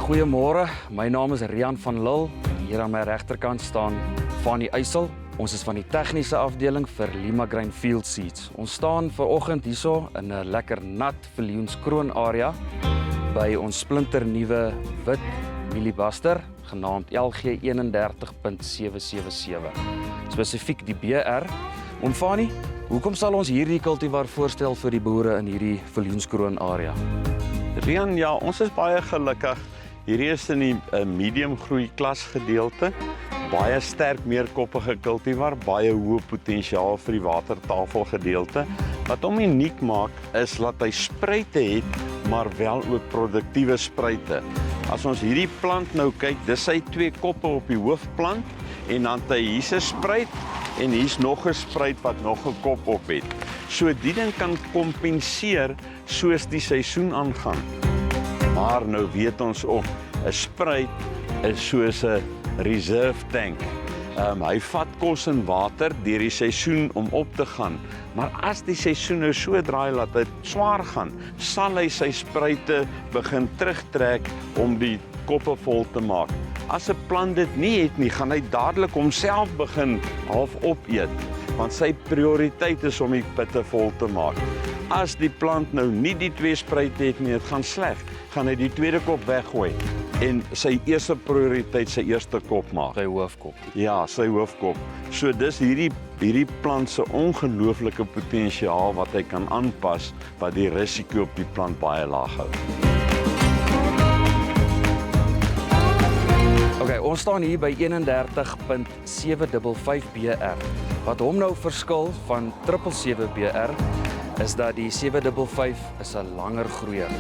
Goeiemôre, my naam is Rian van Lille. Hier aan my regterkant staan Fanie Eysel. Ons is van die tegniese afdeling vir Limagrain Field Seeds. Ons staan vanoggend hierso in 'n lekker nat Viljoenskroon area by ons splinternuwe wit mieliebuster genaamd LG 31.777. Spesifiek die BR. Fanie, hoekom sal ons hierdie kultivar voorstel vir die boere in hierdie Viljoenskroon area? Rian, ja, ons is baie gelukkig. Hierdie is in die medium groei klas gedeelte. Baie sterk meerkoppige kultivar, baie hoë potensiaal vir die watertafel gedeelte. Wat hom uniek maak is dat hy spruite het, maar wel ook produktiewe spruite. As ons hierdie plant nou kyk, dis sy 2 koppe op die hoofplant en dan het hy hier's 'n spruit en hier's nog 'n spruit wat nog 'n kop op het. So die ding kan kompenseer soos die seisoen aangaan. Maar nou weet ons ook, 'n spruit is soos 'n reserve tank. Hy vat kos en water deur die seisoen om op te gaan. Maar as die seisoen nou so draai dat dit swaar gaan, sal hy sy spruite begin terugtrek om die koppe vol te maak. As 'n plant dit nie het nie, gaan hy dadelik homself begin half opeet, want sy prioriteit is om die pitte vol te maak. As die plant nou nie die 2 spruite het nie, dit gaan sleg, gaan hy die tweede kop weggooi en sy eerste prioriteit sy eerste kop maak. Sy hoofkop. Ja, sy hoofkop. So dis hierdie plant se ongelooflike potensiaal wat hy kan aanpas wat die risiko op die plant baie laag hou. Okay, ons staan hier by 31.755 BR. Wat hom nou verskil van 777 BR is dat die 755 is 'n langer groeier.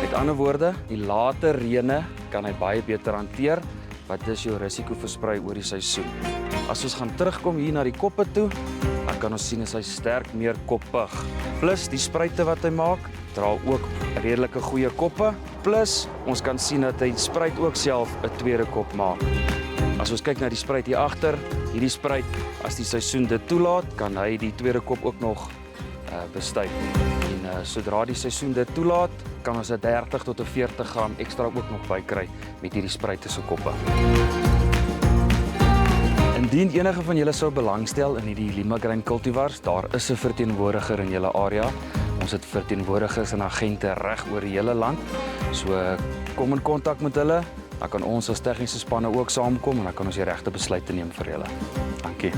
Met ander woorde, die late reëne kan hy baie beter hanteer, wat dus jou risiko versprei oor die seisoen. As ons gaan terugkom hier na die koppe toe, dan kan ons sien is hy sterk meer koppig. Plus die spruite wat hy maak, dra ook redelike goeie koppe. Plus ons kan sien dat hy spruit ook self 'n tweede kop maak. As ons kyk na die spruit hier agter, hierdie spruit, as die seisoen dit toelaat, kan hy die tweede kop ook nog bestuif. En sodra die seisoen dit toelaat, kan ons 'n 30 tot 'n 40 gram ekstra ook nog bykry met hierdie spruite se koppe. Indien enige van julle sou belangstel in hierdie Limagrain cultivars, daar is 'n verteenwoordiger in julle area. Ons het verteenwoordigers en agente reg oor die hele land. So kom in kontak met hulle, dan kan ons as tegniese spanne ook saamkom en dan kan ons die regte besluite neem vir julle. Dankie.